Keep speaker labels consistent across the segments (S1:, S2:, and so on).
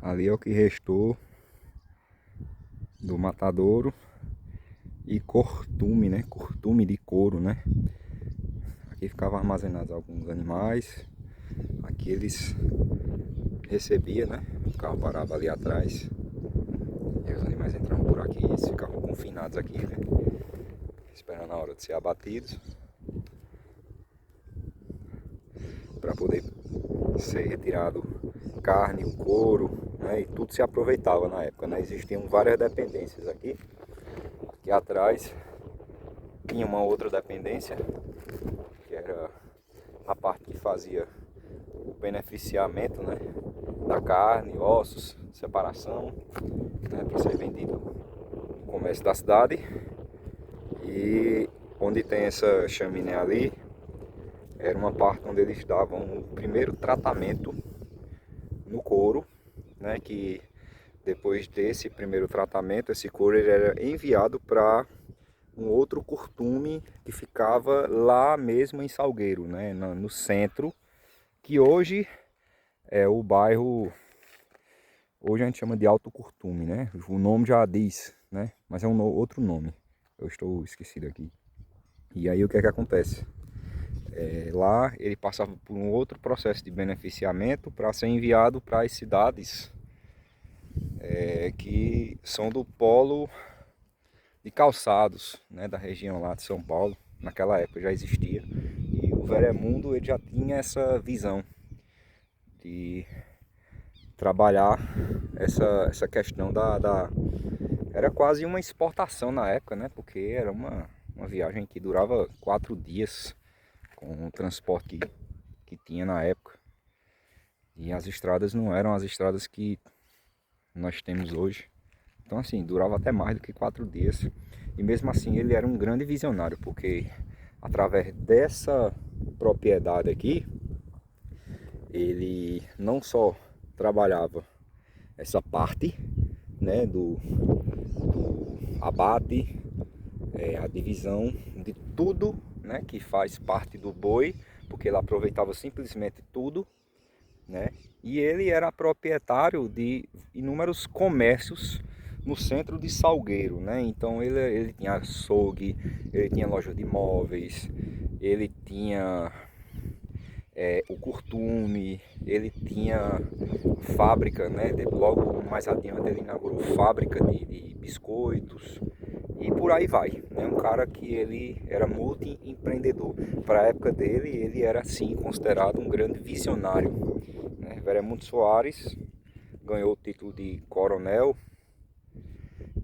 S1: Ali é o que restou do matadouro e cortume, né? Cortume de couro, né? Aqui ficavam armazenados alguns animais. Aqui eles recebiam, né? O carro parava ali atrás. E os animais entravam por aqui, eles ficavam confinados aqui, né? Esperando a hora de ser abatidos. Para poder ser retirado carne, o couro, né? E tudo se aproveitava na época, né? Existiam várias dependências aqui. Aqui atrás tinha uma outra dependência, que era a parte que fazia o beneficiamento, né, da carne, ossos, separação, né, para ser vendido no comércio da cidade. E onde tem essa chaminé ali, era uma parte onde eles davam o primeiro tratamento no couro, né, que depois desse primeiro tratamento, esse couro ele era enviado para um outro curtume que ficava lá mesmo em Salgueiro, né, no centro, que hoje é o bairro, hoje a gente chama de Alto Curtume, né? O nome já diz, né? Mas é um outro nome, eu estou esquecido aqui. E aí o que é que acontece? Lá ele passava por um outro processo de beneficiamento para ser enviado para as cidades que são do polo de calçados, né, da região lá de São Paulo. Naquela época já existia. E o Veremundo ele já tinha essa visão de trabalhar essa questão Era quase uma exportação na época, né? Porque era uma viagem que durava 4 dias com o transporte que tinha na época. E as estradas não eram as estradas que nós temos hoje. Então assim, durava até mais do que 4 dias. E mesmo assim ele era um grande visionário, porque através dessa propriedade aqui, ele não só trabalhava essa parte, né, do abate, a divisão de tudo, né, que faz parte do boi, porque ele aproveitava simplesmente tudo, né, e ele era proprietário de inúmeros comércios no centro de Salgueiro, né, então ele tinha açougue, ele tinha loja de móveis, ele tinha o curtume, ele tinha fábrica, né? Logo mais adiante ele inaugurou fábrica de biscoitos e por aí vai, né? Um cara que ele era multi-empreendedor. Para a época dele, ele era sim considerado um grande visionário, né? Veremundo Soares ganhou o título de coronel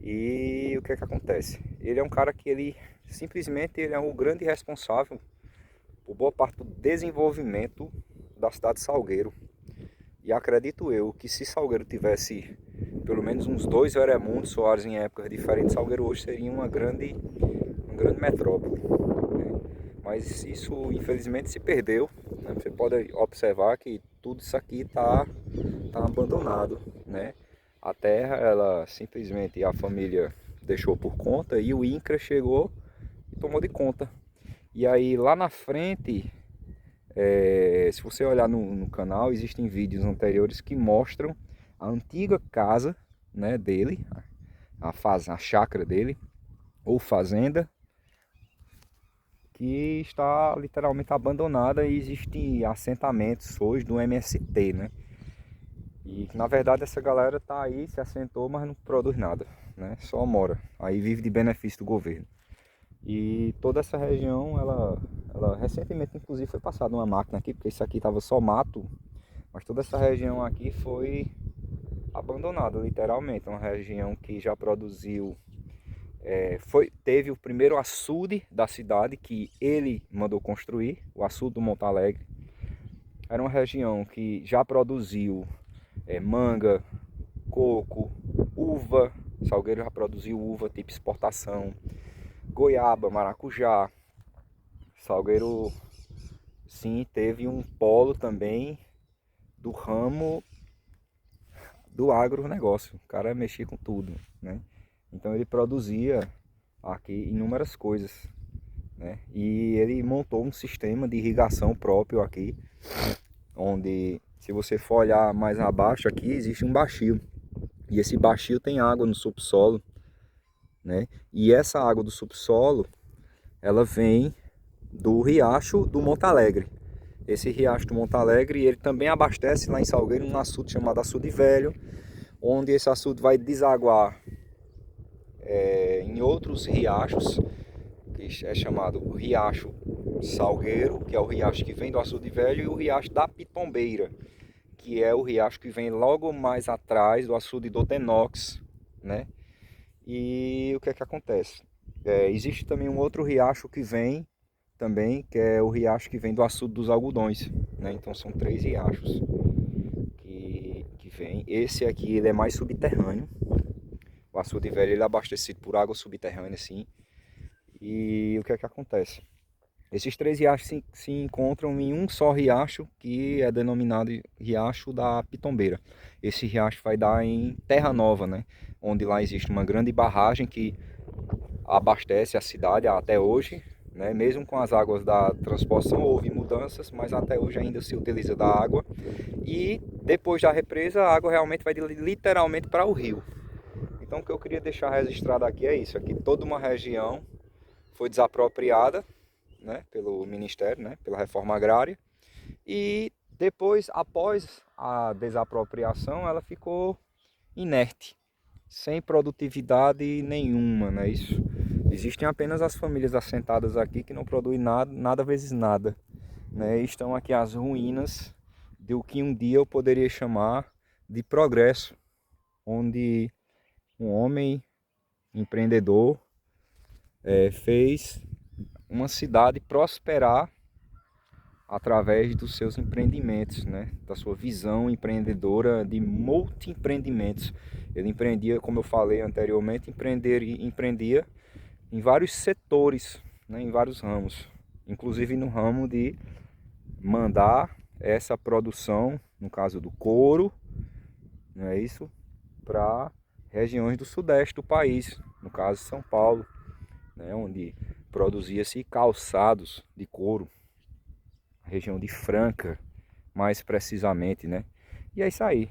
S1: e o que é que acontece? Ele é um cara que ele simplesmente ele é um grande responsável por boa parte do desenvolvimento da cidade de Salgueiro. E acredito eu que se Salgueiro tivesse pelo menos uns 2 Veremundos Soares em épocas diferentes, Salgueiro hoje seria uma grande metrópole, né? Mas isso infelizmente se perdeu, né? Você pode observar que tudo isso aqui tá abandonado, né? A terra, ela simplesmente a família deixou por conta e o INCRA chegou e tomou de conta. E aí lá na frente, se você olhar no canal, existem vídeos anteriores que mostram a antiga casa, né, dele, a chácara dele, ou fazenda, que está literalmente abandonada e existem assentamentos hoje do MST, né? E na verdade essa galera tá aí, se assentou, mas não produz nada, né? Só mora, aí vive de benefício do governo. E toda essa região, ela recentemente inclusive foi passada uma máquina aqui, porque isso aqui estava só mato, mas toda essa região aqui foi abandonada literalmente, uma região que já produziu, teve o primeiro açude da cidade que ele mandou construir, o açude do Monte Alegre. Era uma região que já produziu manga, coco, uva, Salgueiro já produziu uva tipo exportação, goiaba, maracujá. Salgueiro sim teve um polo também do ramo do agronegócio. O cara mexia com tudo, né? Então ele produzia aqui inúmeras coisas, né? E ele montou um sistema de irrigação próprio aqui, onde se você for olhar mais abaixo aqui, existe um baixio. E esse baixio tem água no subsolo, né? E essa água do subsolo, ela vem do riacho do Monte Alegre. Esse riacho do Monte Alegre, ele também abastece lá em Salgueiro um açude chamado Açude Velho, onde esse açude vai desaguar em outros riachos, que é chamado o Riacho Salgueiro, que é o riacho que vem do Açude Velho, e o Riacho da Pitombeira, que é o riacho que vem logo mais atrás do Açude do Denox, né? E o que é que acontece? Existe também um outro riacho que vem também, que é o riacho que vem do Açude dos Algodões, né? Então são 3 riachos que vem. Esse aqui ele é mais subterrâneo. O Açude Velho ele é abastecido por água subterrânea, assim. E o que é que acontece? Esses 3 riachos se encontram em um só riacho, que é denominado Riacho da Pitombeira. Esse riacho vai dar em Terra Nova, né? Onde lá existe uma grande barragem que abastece a cidade até hoje, né? Mesmo com as águas da transposição houve mudanças, mas até hoje ainda se utiliza da água. E depois da represa a água realmente vai literalmente para o rio. Então o que eu queria deixar registrado aqui é isso, aqui toda uma região foi desapropriada, né, pelo Ministério, né, pela reforma agrária, e depois, após a desapropriação, ela ficou inerte, sem produtividade nenhuma, né, isso. Existem apenas as famílias assentadas aqui que não produzem nada, nada vezes nada, né, e estão aqui as ruínas do que um dia eu poderia chamar de progresso, onde um homem empreendedor fez uma cidade prosperar através dos seus empreendimentos, né? Da sua visão empreendedora de multi-empreendimentos. Ele empreendia, como eu falei anteriormente, empreendia em vários setores, né? Em vários ramos, inclusive no ramo de mandar essa produção, no caso do couro, não é isso, para regiões do sudeste do país, no caso São Paulo, né? Onde produzia-se calçados de couro, região de Franca, mais precisamente, né? E é isso aí.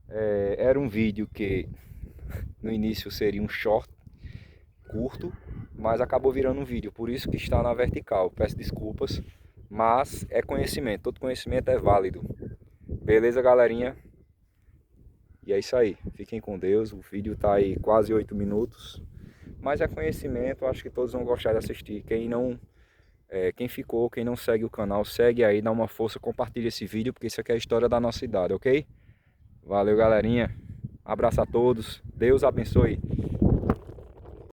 S1: Era um vídeo que no início seria um short curto, mas acabou virando um vídeo, por isso que está na vertical. Peço desculpas, mas é conhecimento, todo conhecimento é válido. Beleza, galerinha? E é isso aí. Fiquem com Deus. O vídeo está aí quase 8 minutos, mas é conhecimento, acho que todos vão gostar de assistir. Quem ficou, quem não segue o canal, segue aí, dá uma força, compartilha esse vídeo, porque isso aqui é a história da nossa cidade, ok? Valeu, galerinha. Abraço a todos. Deus abençoe.